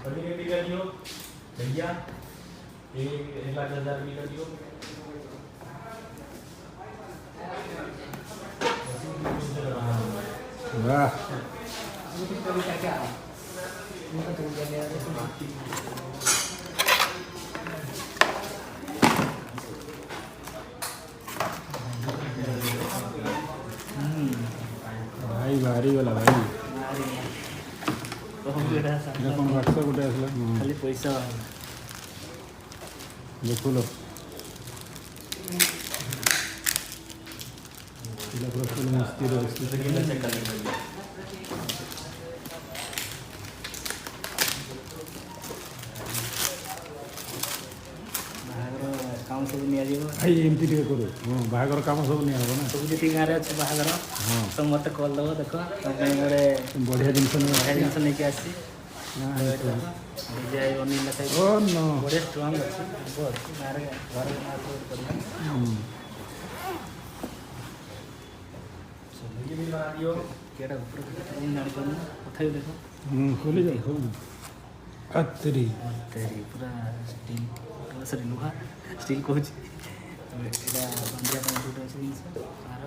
पनीर भी कर दियो भैया, ये 1,10,000 भी कर दियो। वाह भाई भारी वाला भाई देखो व्हाट्सएप गोटे आसला खाली पैसा देखो लो पिला पूरा फुल मस्ती रे काम सब निजी भाई एमती टिके करू हां बाहागर काम सब नहीं हबो ना सब जी गाँव अच्छे बाहर हां तो मत कल दब देख गोटे बढ़िया जिनस बढ़िया जिन नहीं आसी डीजे अनिल ओ नो बढ़िया स्ट्रंग अच्छी गाँव घर ये भी बना दियो। केटा ऊपर जान कथा देखो खोली जाए खोल अतरी तेरी पूरा स्टील सरी लुहा स्टील कहूँ एटा बंदिया गोटे अच्छे जिन तार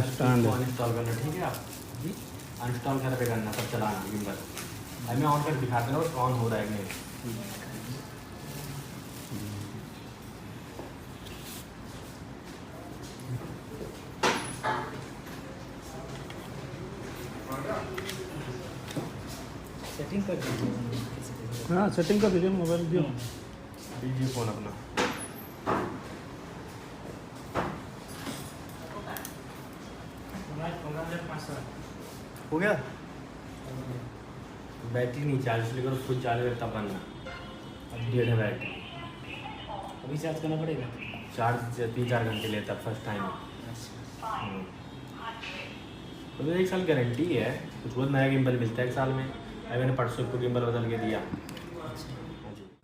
स्टैंड इंस्टॉल करना, ठीक है आप जी अनइंस्टॉल कर पे करना, सब चलाना गिम्बल। अब मैं ऑन कर दिखाता हूँ ऑन हो रहा है कि नहीं। सेटिंग कर दीजिए हाँ सेटिंग कर दीजिए मोबाइल दियो दीजिए फोन अपना। हो गया? बैटरी नहीं चार्ज, इसलिए करो खुद चार्ज करता बनना। अब 1.5 बैटरी अभी चार्ज करना पड़ेगा चार्ज 3-4 घंटे लेता फर्स्ट टाइम। तो 1 साल गारंटी है, कुछ बहुत नया गिम्बल मिलता है 1 साल में। अभी मैंने परसों को गिम्बल बदल के दिया।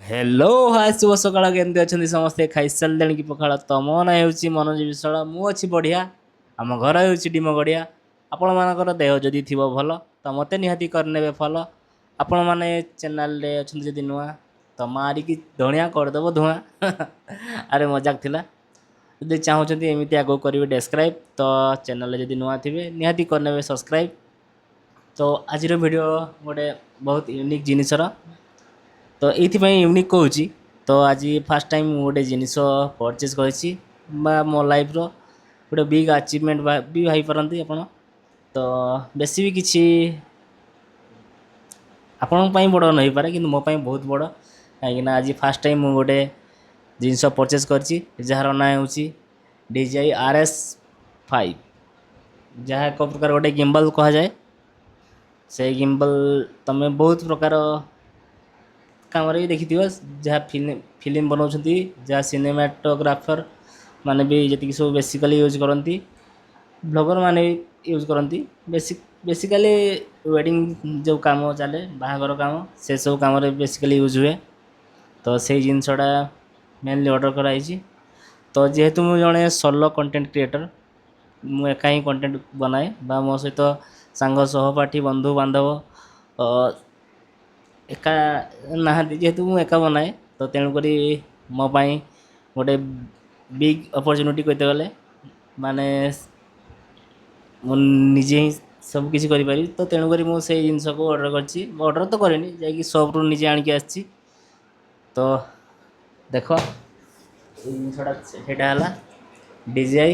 हेलो हाय शुभ सकाळ केमती अच्छा समस्ते खाई सारे कि पखाड़ तो मो ना हो मनोज विशाल मु अच्छी बढ़िया आम घर हो डीमगड़िया आपण मानकर देह जदि थी भल तो मत निहाती करने फल आपण मैंने चैनल अच्छा जदि नुआ तो मारिकी धनिया करदेव धुआं अरे मजाक थिला जदि चाहते एमती आगे करेंगे डेस्क्राइब तो चैनल जदि नुआ थे निहाती करने सब्सक्राइब। तो आज वीडियो गोटे बहुत यूनिक जिनसर तो ये यूनिक कहूँ तो आज फास्ट टाइम गोटे जिनिस परचेज करेছি मो लाइफ रो गोटे बिग अचीवमेंट भी भाई पारती आपण तो बेसी भी किसी आपण बड़ नहीं पारे कि मोपाई बहुत बड़ कहीं आज फास्ट टाइम मुझे गोटे जिनस परचेज करेছি जार ना हो DJI RS5 जहाँ एक प्रकार गोटे गिम्बल कह जाए से गिम्बल तुम बहुत प्रकार काम भी देखी जहाँ फिल्म बनाऊँ जहाँ सिनेमाटोग्राफर माने भी जी सब बेसिकली यूज करती ब्लॉगर माने भी यूज करती बेसिकली वेडिंग जो काम चले बाहागर काम से सब काम बेसिकली यूज हुए तो से जिनसटा मेनली ऑर्डर कराई। तो जेहेतु मुझे जड़े सोलो कंटेंट क्रिएटर मु एका ही कंटेंट बनाए बा मो सहित सांग सहपाठी बंधु बांधव एका ना जेहेतु मुझे एका बनाए तो तेणुक मोपाई गोटे बिग अपॉर्चुनिटी कहते गले माने निजे ही सब किसी करी तो तेणुक मुझे जिनस को ऑर्डर कर तो करेनि जा सॉप निजे आणिकी आसी तो देख जिनसटा है DJI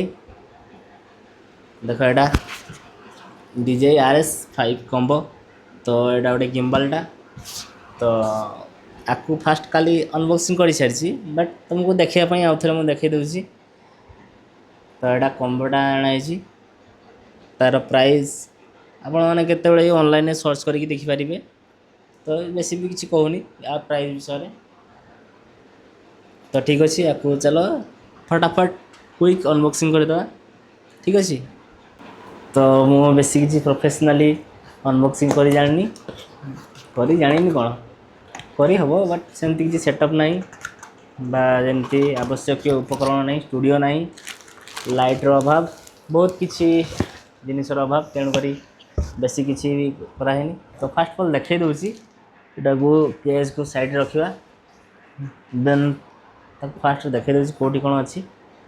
देख एटा DJI RS5 कॉम्बो तो यहाँ गोटे गिम्बलटा तो आपको फास्ट काली अनबॉक्सिंग कर सारी बट तुमको देखापी आउ थे मुझे देखी दूसरी तो यहाँ कॉम्बोटा आनाई तार प्राइस आपण मैंने केतबेले ऑनलाइन सर्च करके देखिपारे तो बेसी भी किसी कहूनी या प्राइस विषय तो ठीक अच्छे आपको चलो फटाफट क्विक अनबॉक्सिंग करदे ठीक अच्छे। तो मु बेसी किसी प्रोफेशनली अनबॉक्सिंग कर जानी कौन करी हम बट सेमती किसी सेटअप नहीं बा जमती आवश्यक उपकरण नहीं, स्टूडियो नहीं, लाइटर अभाव, बहुत किसी जिनसर अभाव, तेणुक बेसी किसी भी करानी। तो फास्ट अफ ऑल देखई दूसरी यहाँ को केस को साइड रखा, देन फास्ट देखई दूसरी कौटी कौन अच्छी,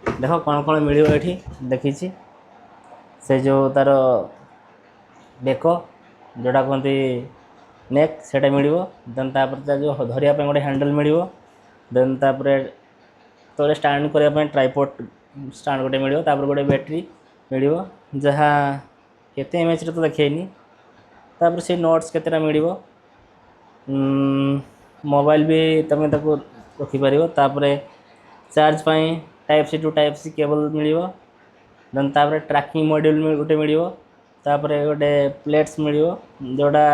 देख कौन कौन मिल ये देखी से जो तार बेक जोटा कहते नेक से मिल, देन तापर जो धरिया गोटे हैंडल मिल, देन तापर तो स्टांड करने ट्राइपॉड स्टांड गोटे मिल, गोटे बैटरी मिल जहाँ केते एमएच तो देखनी, तापर से नोट्स केतेटा मिल, मोबाइल भी तुम रखिपर, तापर चार्ज पाई type C to type C cable मिल, देन तापर ट्रैकिंग मॉड्यूल गोटे मिल, तापर गोटे प्लेट्स मिल जोड़ा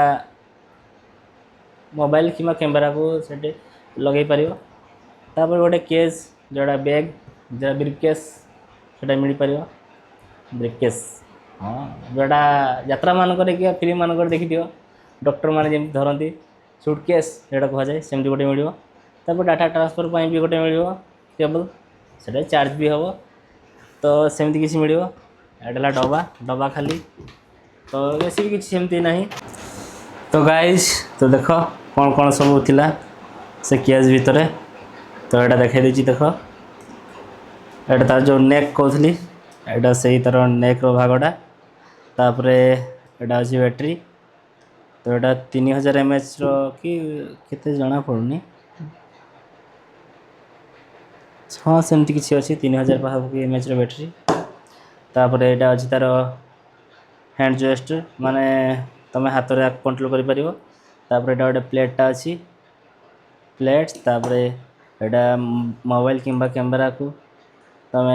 मोबाइल कि कैमेरा को से लगे पार, तापर गोटे केस जोड़ा बैग जो ब्रीफकेस से मिल पार, ब्रीफकेस हाँ जोड़ा यात्रा मानक फिल्म मानक देखी डॉक्टर मैंने जमी धरती सुटकेस जोटा कह जाए सेमती गोटे मिल, तापर डाटा ट्रांसफर पर भी गोटे मिल केबल से चार्ज भी हम, तो सेमती किसी मिल, एटा डबा डबा खाली, तो बेसी भी किसी सेमती नहीं। तो गाइज तो देख कौन कौन सब थिला से केस भितर, तो यहाँ देखा देती देख एटा तार जो नेक कहली एटा से तार नेक रो भागटा, तापर एटा अच्छी बैटेरी, तो यहाँ 3000 mAh कि केते जना पड़ुनी, हाँ सेमती किसी अच्छी 3000 पाखापाखि mAh बैटेरी, तापर यहाँ अच्छी तार हैंड जोस्ट माने तुम हाथ में कंट्रोल कर, तापर यहाँ गोटे प्लेटा अच्छी प्लेट्स, तापर यहाँ मोबाइल किंबा कैमेरा को तुम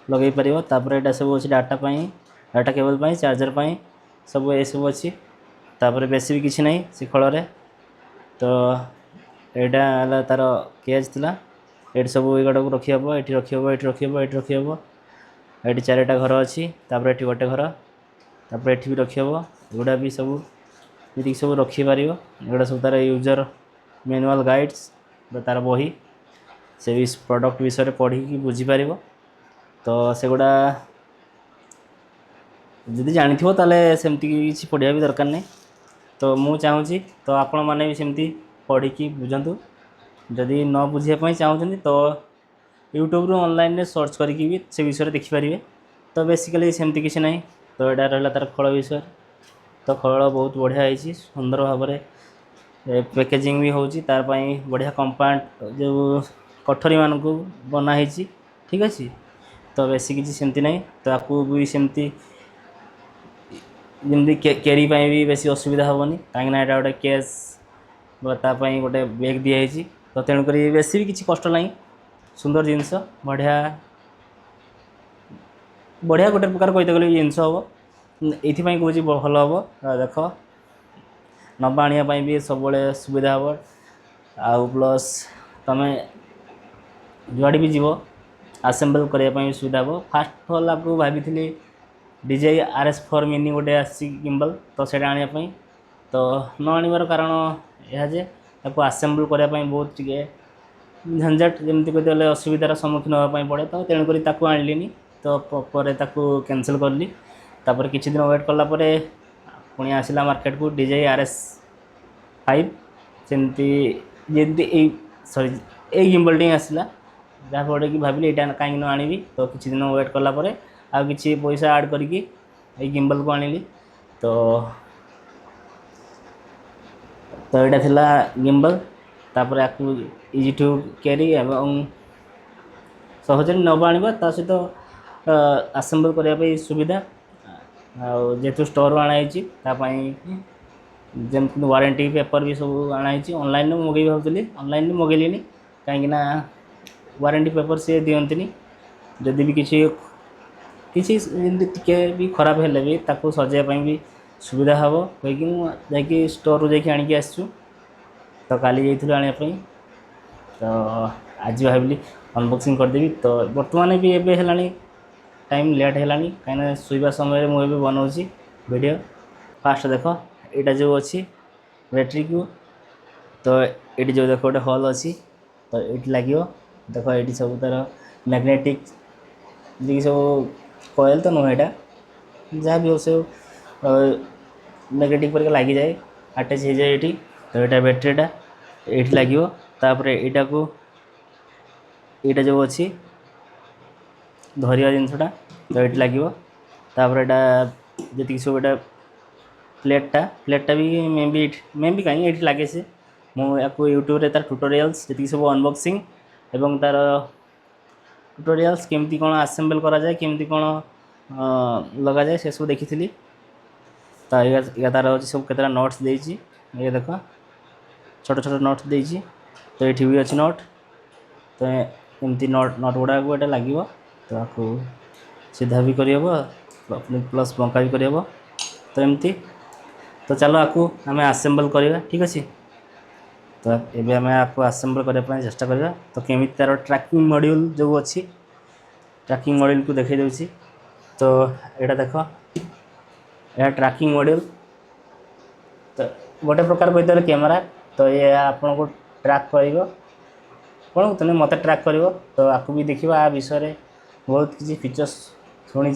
लगे पार, तापर यहाँ सब अच्छी डाटा पाई डाटा केबल पाई चार्जर पाई सब ये सब अच्छी, तापर बेसी भी किसी नहीं से खड़े, तो यहाँ तार केज थिला ये सब एगुड़ा को रखी हे, ये रखी हे, ये रखी हे, ये रखी हे, ये चारिटा घर अच्छी, तापर ये गोटे घर, तापर ये भी रखी हे, एगुड़ा भी सब ये सब रखिपार, एगुड़ा सब तार यूजर मैनुअल गाइड्स तार बही से भी प्रोडक्ट विषय पढ़ी बुझीपार, तो सेगुड़ा जदि जानी ताले सेमती किसी पढ़िया भी दरकार नहीं, तो मु चाहूँगी तो आपण मैंने भी सेमती पढ़ी बुझंतु, जदि न बुझापी चाहूँ तो यूट्यूब रू ऑनलाइन रे सर्च करके भी से विषय देखिपारे, तो बेसिकली सेमती किसी नहीं। तो यहाँ रहा तार खल विषय, तो खल बहुत बढ़िया है सुंदर भाव में पैकेजिंग भी होची, तार पाई बढ़िया कंपाउंड जो कठोरी मान को बनाई ठीक अच्छे, तो बेसी किसी सेमती नहीं, तो आपको भी सेमती जमी कैरी भी बेसी असुविधा हेनी, कहीं यहाँ गोटे केस तापाई गोटे बैग दिखाई, तो तेणुक बेसी भी किसी कष्ट नहीं, सुंदर जिनस बढ़िया बढ़िया गोटे प्रकार कहते गले जिनस हम ये कौच भल हम, देख नवा आने भी सब सुविधा हम, आउ प्लस तुम जुआड़ी भी जीव आसेम्बल करने सुविधा हम। फास्ट ऑल आपको भाभी DJI RS4 मिनी गोटे आसी गिम्बल, तो से आने तो न आनबार कारण यह जे आपको आसेम्बल करने बहुत टे झंझट जमी कहते असुविधार सम्मुखीन होगापी पड़े, तो तेणुक आनलिनी, तो पर कैंसल करली, तापर किसी दिन वेट कलापर पुणी आसला मार्केट को DJI RS5 सेमती जमी सॉरी ये गिम्बल टी आसला, जहाँफल कि भाविली यहाँ कहीं न आनी, तो किसी दिन वेट कलापर आ किसी पैसा ऐड करके गिम्बल को आनिली, तो यहाँ थिला गिम्बल, तापर आपको इजी टू कैरी एवं सहज नवा आने सहित आसेम्बल करने सुविधा, जेहेतु स्टोर आनाई जमी वारंटी पेपर भी सब आनाई, ऑनलाइन मगेबी भावुली ऑनलाइन मगेली कहीं वारंटी पेपर सी दिखती, जदि भी किसी टे भी खराब हेले भी ताको सजाइवाई भी सुविधा हम, कहीं स्टोर रू जाकि आणिकी आसचु, तो काली जाइलु आने, तो आज भाविली अनबॉक्सिंग करदेवी, तो बर्तमान भी एबे हेलानी टाइम लेट हेलानी कहीं शुवा समय मुझे बनाऊँगी वीडियो। फास्ट देख यहाँ जो अच्छी बैटेरी को, तो ये जो देख गोटे हॉल अच्छी, तो तो ये लगे देख ये सब तार मैग्नेटिक जी सब कॉइल तो नुह यहाँ जहाँ भी हो सब मैग्नेटिक पर लग जाए अटैच हो जाए ये तो यहाँ बैटेरीटा ये लगे तापर यहाँ को यहाँ जो अच्छी धरिया जिनसटा तो ये लगे तापर यहाँ जी सब यहाँ प्लेटा भी मे भी कहीं ये लगे से मुझे यूट्यूब रे तार ट्यूटोरियल्स जी सब अनबॉक्सिंग एवं तार ट्यूटोरियल्स केमती कौन असेंबल करा जाए केमती कौन लगा जाए से सब देखी तो या तार अच्छे सब केतरा नट्स देची ये देख छोट छोट नट्स देची तो ये भी अच्छी नट तो एमती नट गुड़ा को ये लगे तो आपको सीधा भी करहब प्लस बंका भी करहब तो एमती तो चलो आपको आम असेंबल करवा ठीक अच्छे तो ये आम आपको असेंबल करने चेष्टा करवा तो केमी तार ट्रैकिंग मॉड्यूल जो अच्छी ट्रैकिंग मॉड्यूल को देखा दूसरी तो यहाँ देख यह ट्रैकिंग मॉड्यूल तो गोटे प्रकार कहते कैमेरा तो ये आपन को ट्रैक कर कौन कहते मत ट्रैक कर तो आपको भी देखा आ विषय बहुत किसी फीचर्स शुणी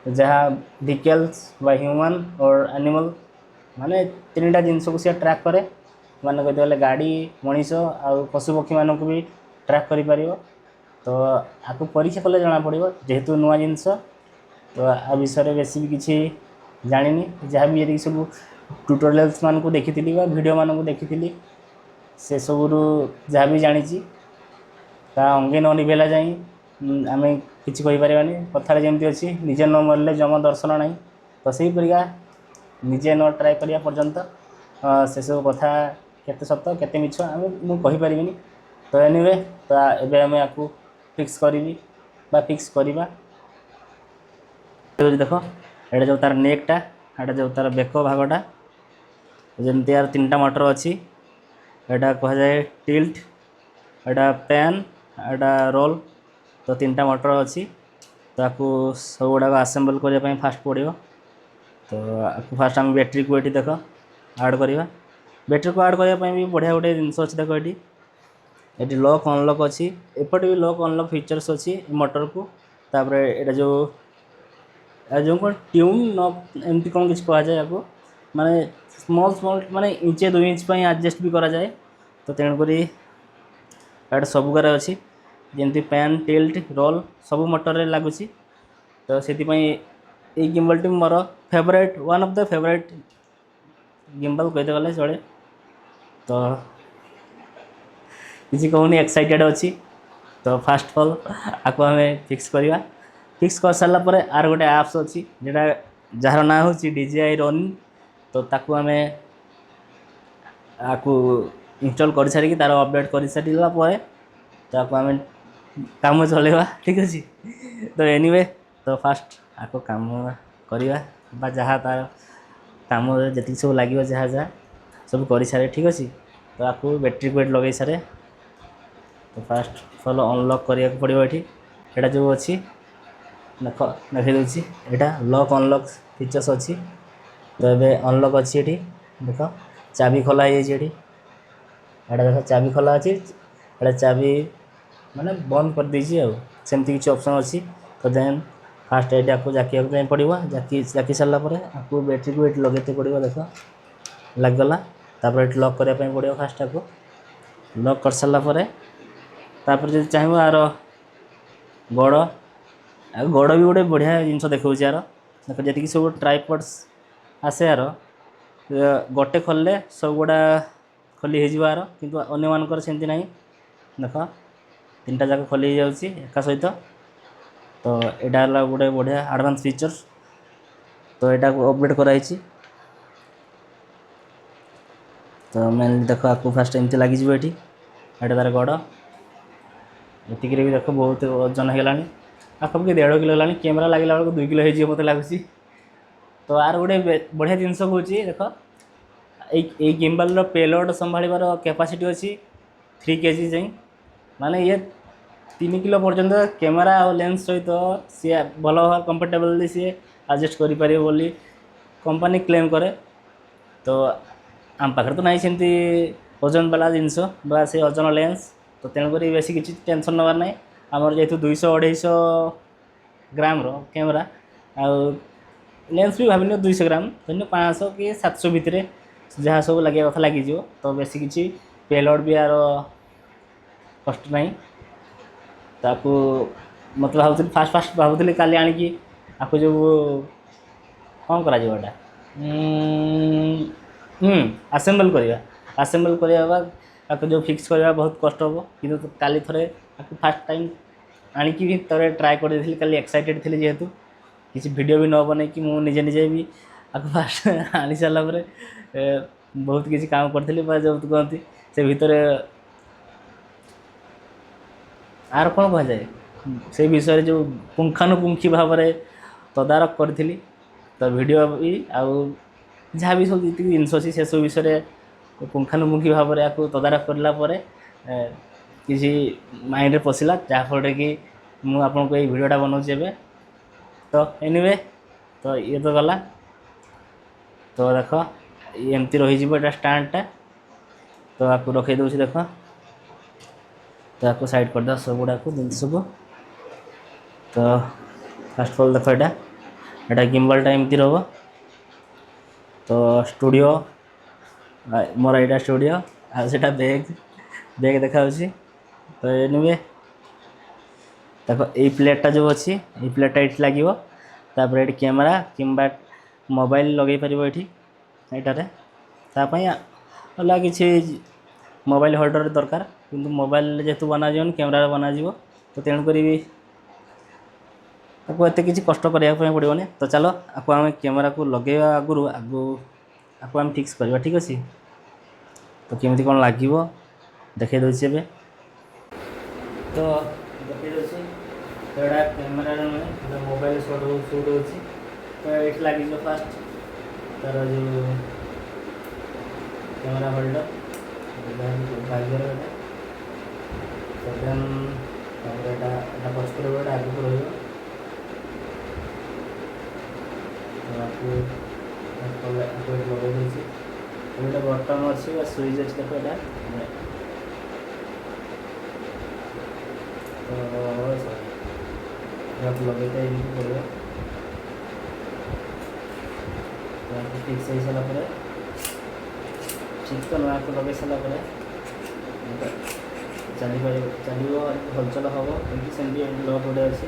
जहाँ व्हीकल्स बा ह्यूमन और एनिमल माने तीन टा जिनस को सी ट्रैक करे माने कहते गले गाड़ी मनीष आ पशुपक्षी मानक भी ट्रैक कर तो आपको परीक्षा कले जना पड़ो जेहेतु नुआ जिनस तो आ विषय बेसी भी किसी जानी जहाँ भी ये सब ट्यूटोरियल्स मान को देखी वीडियो मान को देखी से सबू जहाँ भी जानी अंगे न निभेला जाए आम किसी कहींपारानी कथार जमी अच्छी निजे न मरले जम दर्शन ना तो से परिका निजे न ट्राए करा पर्यंत से सब कथा केते सत्य केते मिछ आम मुझे तो एनीवे तो एबे आम आपको फिक्स करी फिक्स करवा देख ये जो तार नेकटा यहाँ जो तार बेक भागटा जमती यार तीन टा मोटर अच्छी यहाँ कह जाए टिल्ट यहाँ पैन यहाँ रोल तो तीन टा मोटर अच्छी तो आपको सब गुड़ाक आसेम्बल करने फास्ट पड़ो तो आपको फास्ट आम बैटेरी को ये देख आड करवा बैटेरी को आड करने भी बढ़िया गोटे जिनस अच्छी देख ये लॉक अनलॉक अच्छी एपटे भी लॉक अनलॉक फीचर्स अच्छी मोटर को तापर यहाँ जो कौन ट्यून न एमती कौन किसी कह जाए आपको माने स्मॉल स्मॉल माने इंचे 2 इंच पर एडजस्ट भी करा जाए तो तेणुक यहाँ सबुगार अच्छी जमी पैन टिल्ट रोल सब मोटर रे लगुच तो से gimbal T more favourite one of the favourite gimbal कहते गले चले तो किसी कहूनी एक्साइटेड अच्छी तो फास्ट ऑल आपको आम फिक्स करवा फिक्स कर सारापर आर गोटे आप्स अच्छी जोटा जार ना हूँ DJI रन तो ताकू आम आपको इंस्टॉल कर सारी तार अपडेट कर सारापर तो आपको आम काम चलेगा ठीक अच्छे तो एनीवे तो फास्ट आपको काम करवा जहाँ तार काम जी सब लगे जहाँ जहाँ सब कर सारे ठीक अच्छे तो आपको बैटेरी को लगे सारे तो फास्ट फॉलो अनलॉक करा पड़ो ये जो अच्छी देख देखी यहाँ लॉक अनलॉक फीचर्स अच्छी तो ये अनलॉक अच्छी ये देख चाबी खोला ये यहाँ देख चाबी खोला अच्छी यहाँ चाबी माने बंद कर दीजिए सेमती किसी ऑप्शन अच्छी तो देन फास्ट ये आपको जाके पड़ो जाकी सारापर आपको बैटेरी को ये लगे पड़ो देख लगगला तापर ये लॉक करने पड़ो फास्ट आपको लॉक कर सारापर तापर जो चाहिए यार गड़ भी गोटे बढ़िया जिनस देखा यार देख जी सब ट्राइपड्स आसे यार गोटे खोलले सब गुड़ा खोली हो यार किंतु अन्य मानकर सेमती ना देख तीन टा जाक खोली जाऊँगी एका सहित तो यहाँ गोटे बढ़िया एडवांस फीचर्स तो यहाँ को अपडेट कराई तो मेनली देख आपको फास्ट एमती लगे ये तार गड़ एतिक भी देख बहुत वजन होगा आखपाख 1.5 किलो है कैमेरा लगे बेलू 2 किलो हो मत लगुच तो आर गोटे बढ़िया जिनस हूँ देख ये गिम्बल पेलोड संभार कैपेसिटी अच्छी 3 kg जाए माने ये 3 किलो पर्यंत कैमेरा और लेंस सहित सी भल कंफर्टेबल सी एडजस्ट कर कंपनी क्लेम करे तो आम पाखे तो नहीं सेमती ओजन वाला जिनस बा से ओजन लेंस तो तेणुक बेस किसी टेंशन नबार ना आमर जेहतु 200-250 ग्राम कैमेरा आउ लेंस भी भाविन 200 ग्राम धन्य 500 कि 700 भितर जहाँ सब लगे कथा लग तो बेस किसी पेलोड भी यार कष्ट ना ताकू मतलब भावुली फास्ट भावुली काली आणिकी आपको जो कौन करा आसेम्बल करवा आसेम्बल करवा आपको जो फिक्स करवा बहुत कष्ट हम कि काली थरे आपको फास्ट टाइम आणिकी भी थोड़े ट्राए कर काली एक्साइटेड थी जेहेतु किसी वीडियो भी न बन कि मुझे निजे भी आपको फास्ट आनी सारापर बहुत किसी काम करी जो कहती से भितर आर कौन कह जाए से विषय जो पुंखानुपुंखी भाव में तदारख करी तो वीडियो भी आउ जहाँ भी सब जी जिनस अच्छी से सब विषय पुंखानुपुंखी भाव में आपको तदारख करापर किसी माइंड पशिला जहाँफल कि मुझे ये वीडियोटा बनाऊे एवं तो एनीवे तो ये तो गला तो देख एमती रही स्टैंडटा तो आपको रखे दूसरी देख तो आपको साइड कर दे सब गुड़ा जिन सब तो फास्ट फल देख यहाँ गिम्बलटा एमती रहा तो स्टूडियो मोर यहाँ स्टूडियो आटा बैग बैग देखा तो एनिवे देखो ये प्लेटा जो अच्छी ये प्लेटा ये लगे तापर ये कैमेरा किंबा मोबाइल लगे पार ये अलग किसी मोबाइल होल्डर दरकार किंतु मोबाइल जेहेतु बना कैमेरा बना तो तेणुक आपको एत किसी कष्ट करने पड़ोनी तो चलो आपको आम कैमेरा को लगे आगु आपको आम फिक्स करवा ठीक अच्छे तो केमी कौन लगे देखे दूसरी एवं तो देखे दूसरी तो यहाँ कैमेरा मोबाइल शूट होती तो ये लगे फास्ट तार जो कैमेरा होल्डर बाइगर देन पचर आगे को रही लगे दूसरी गोटे बटन अच्छी सुइच अच्छी देखो यहाँ तो लगे पड़े फिक्स हो सारापर ठीक तो ना आपको लगे सारापर चलो हलचल हम सेमती लक गोटे अच्छे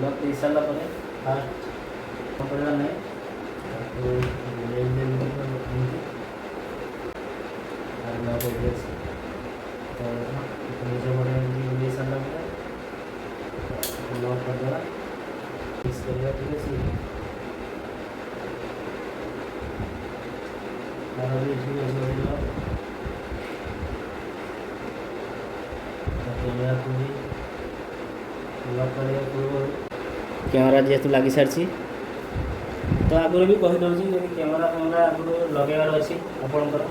लक दे सारापर फास्ट कौन पड़ा ना लक तो निज बड़े दे सारापर लक करदेवा फिक्स करवा ठीक अच्छे कैमेरा जेहेतु लगी सारी तो आगुरी भी कहीदे यदि कैमेरा आगुरी लगेबार अच्छी आपणकर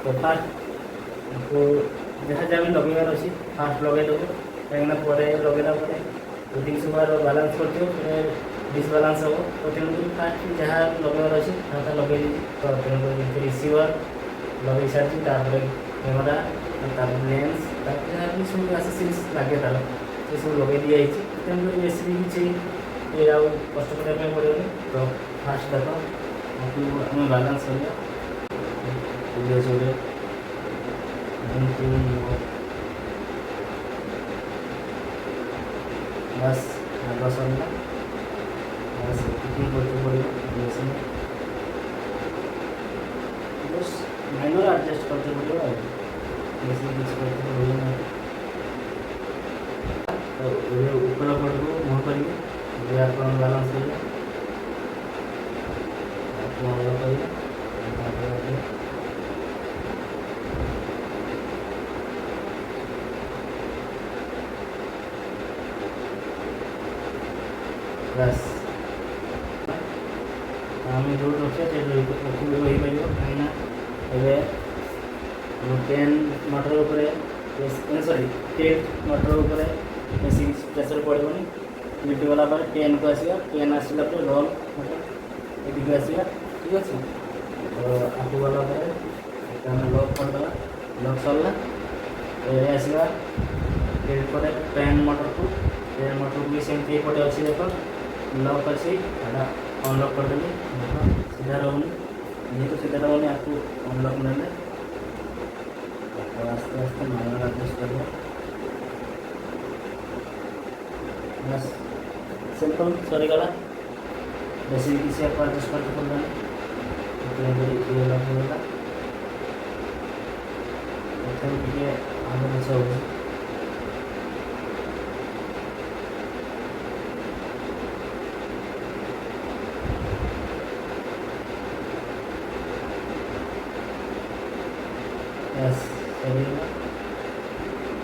तो फास्ट आपको जहाँ जहाँ भी लगेबार अच्छी फास्ट लगेदेव कहीं लगेला यदि सब बालांस कर डिसबालांस हम तो तेणुक फास्ट जहाँ लगेबार अच्छी हाँ लगे तो तेणुक रिसीवर लगे सारी कैमेरा लेंस जहाँ भी सब एक्सेसरीज लगे तार ये सब लगे दिखाई तेणुक बेस भी किसी ये कष्ट करने पड़ोनी तो फास्ट देख आम बालांस कर बस आग सरला बस करते पड़ो बस माइनर एडजस्ट करते पड़ो बेसी किसी करते पड़ो ना तो ऊपर पड़ो मुँह करेंगे आप बालांस करेंगे आपको अलग करेंगे बस आम जो रखा रही पार कहीं टेन मटर सॉरी 10 मटर बेसी प्रेसर पड़ोनी लिफ्ट गला टेन को आसवा टेन आसला रोल ये को आसवा ठीक अच्छे तो आपको गला लक करदे लक सरला ये आसवा पर फैन मोटर को भी सेमती एपटे अच्छी देख लॉक अच्छी एटा अनलॉक करदेली देख सीधा रोनी जेहतु सीधा रोनी आपको अनलॉक ने आस्ते आस्ते मैनुअल एडजस्ट कर बस सिंपल सरीगला बेसी किसी आपको एडजस्ट करते पड़े ये लॉक होगा ଟିକେ ଆଗ ପଛ ହେଉଛି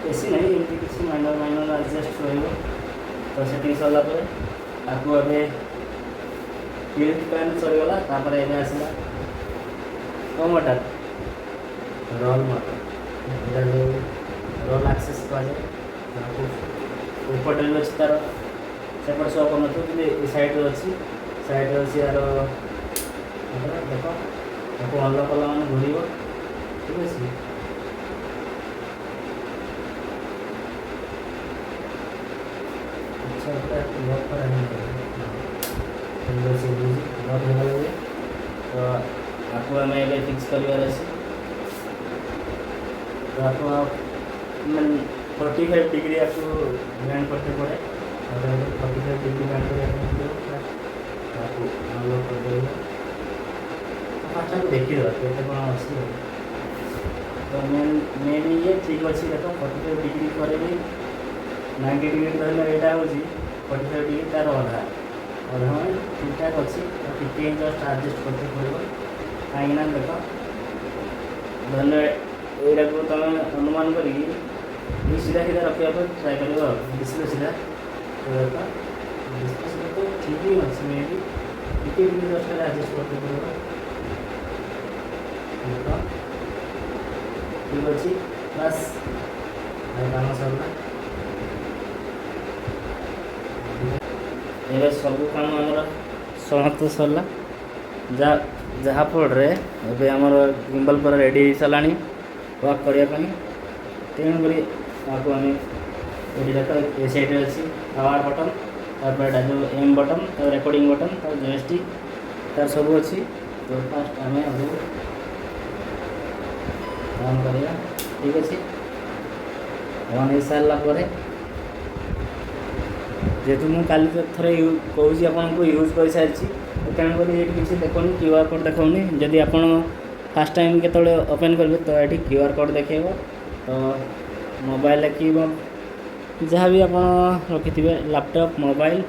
ବେଶୀ ନାହିଁ ଏମିତି କିଛି ମାଇନର ଆଡ଼ଜଷ୍ଟ ରହିବ ତ ସେଠିକି ସରିଲା ପରେ ତାକୁ ଏବେ ଫିଲ୍ଡ ପ୍ୟାନ୍ ସରିଗଲା ତାପରେ ଏବେ ଆସିଲା କେଉଁ ମଟର ରୋଲ୍ ମଟର এটা যে রোল আক্সেস করাযাଏ ତାକୁ ଉପରଟେ ବି ଅଛି ତା'ର ସେପଟେ ସହ କରୁନଥିବ କିନ୍ତୁ ଏ ସାଇଡ଼୍ରେ ଅଛି ଆର ଦେଖ ତାକୁ ଅନଲକ୍ କଲା ମାନେ ଘୁରିବ ଠିକ୍ ଅଛି ଆଚ୍ଛା ଏଇଟା ଲକ୍ କରାହେଇନି ଠିକ୍ ଅଛି ଲକ୍ ହେଇଗଲା ତ ତାକୁ ଆମେ ଏବେ ଫିକ୍ସ କରିବାର ଅଛି तो आपको मैंने 45 डिग्री आपको बैंड करते पड़े और 45 डिग्री बैंड कर आपको अनलॉक कर देगा फास्ट आपको देखिए केते कौन अच्छी तो मैं भी ये ठीक अच्छी देखो 45 डिग्री पर भी 90 डिग्री धरना यहाँ हूँ 45 डिग्री तार अधा अधा ठीक ठाक अच्छी टी जस्ट आडजस्ट करते पड़ो कहीं देख धरना यहाँ को तुम अनुमान करी सीधा सीधा रखा ट्राए कर डिस्प्ले सीधा डिस्प्ले सीधा तो ठीक ही अच्छे मे भी टी जस्ट आडजस्ट करते पड़ो ठीक अच्छे बस काम सरला ये सब काम आमर समाप्त सरला जहाँफल एमर गिम्बल पर रेडी हो सारा वर्क करने तेणुक आपको आम ये देख ए साइड अच्छी पावर बटन तापर जो एम बटन तापर रेकर्डिंग बटन तापर जॉयस्टिक तार सब अच्छी तो फास्ट आम ऑन करिया ठीक अच्छे ऑन हो सारापर जेहेतु मुझे काली थरे कहूँ आपन को यूज कर सारी तेणुक ये किसी देखनी क्यूआर कोड देखनी जदि आप फास्ट टाइम केतले ओपन करेंगे तो ये क्यूआर कोड देखेब तो मोबाइल कि जहाँ भी आप रखि थे लैपटॉप मोबाइल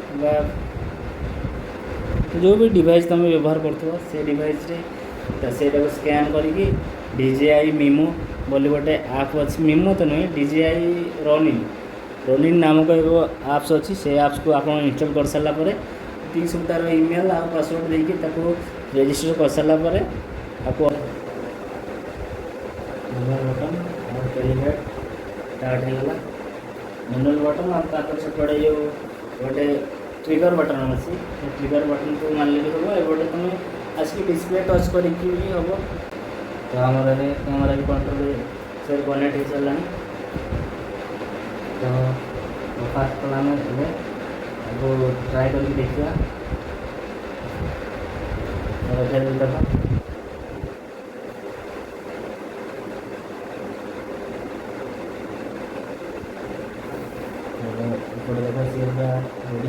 जो भी डिवाइस तुम व्यवहार कर से डिवाइस से स्कैन करके DJI मिमो बोली गोटे आप अच्छी मिमो तो नुहे DJI रोनिन नामक एक आप्स अच्छी से आप्स को आप इंस्टॉल कर सारापर ती सब तार ईमेल आ पासवर्ड देके रजिस्टर कर सारापर आपको मैनुअल बटन और टेलीमेट स्टार्ट होगा मैनुअल बटन और सेपटे जो गोटे ट्रिगर बटन अच्छी ट्रिगर बटन को मानले भी हम एपटे तुम आसिक डिस्प्ले टच करम तो आमर कैमेरा भी कंट्रोल से कनेक्ट हो सारा तो फास्ट कला आपको ट्राए करके देखा देख देखा सी रेडी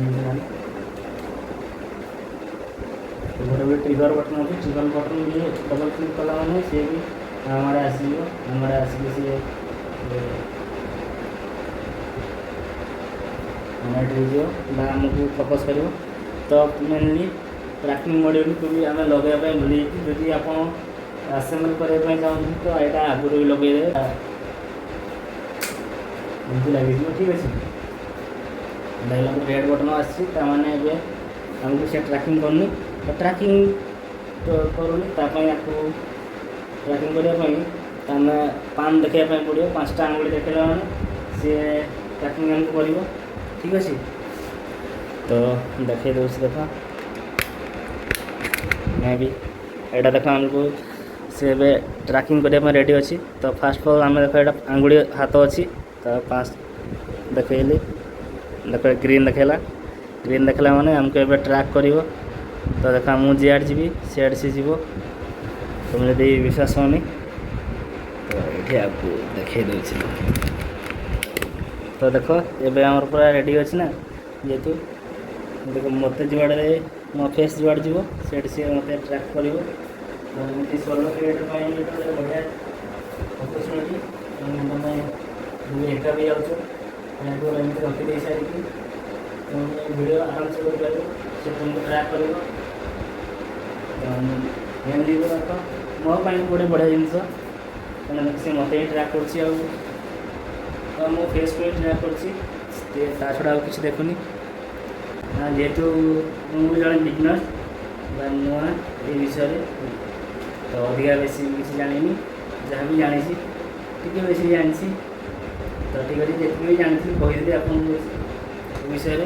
गोटे भी ट्रिगर बटन अच्छे ट्रिगर बटन भी डबल क्लिक कला मैंने सी भी हमारे आसिक सी आमको फोकस कर तो मेनली ट्रैकिंग मॉड्यूल को भी आम लगे भूल जदि आप आसेम्बल करने चाहते तो यहाँ आगुरी भी लगेदे लगे ठीक अच्छे डायलॉग रेड बटन आसने आमको से ट्रैकिंग करनी तो ट्रैकिंग तो करूनी आपको ट्रैकिंग करने पान देखा पड़ो 5टा आंगुली देखला मैंने सी ट्रैकिंग आमको कर ठीक अच्छे तो देखे देखा मैं भी यहाँ देखा आमको सी ए ट्रैकिंग करने रेडी अच्छी। तो फास्ट फॉर आम देख ये आंगुड़ी हाथ अच्छी तो 5 देखली देख ग्रीन देखला ग्रीन देखला माने आमको ए ट्रैक कर तो देख मुझे जियाड़ जी सीआड़ सी जीव तुम यदि विश्वास होनी तो ये आपको देखे दूसरी तो देख ये आम पूरा रेडी अच्छी ना जेहेतु देख मत जुआड़े मो फेस जुआड़ जीव से मत ट्रैक कर सोलो क्रिएटर बढ़िया अपरचुनिटी एका भी जाऊँ रखी दे सारी वीडियो आराम से कर से तुमको ट्रैक कर मो गोटे बढ़िया जिनस सी मत ही ट्रैक कर मो फेस को ट्रैक कर छड़ा किसी देखुनी जेहेतु मुझे जड़े बिजनेस नुआ ये विषय तो अधिका बेसी किसी जानी जहाँ भी जानी टी बेसी जानी तो ठीक अच्छे जी भी जानी कहीदेवी आप विषय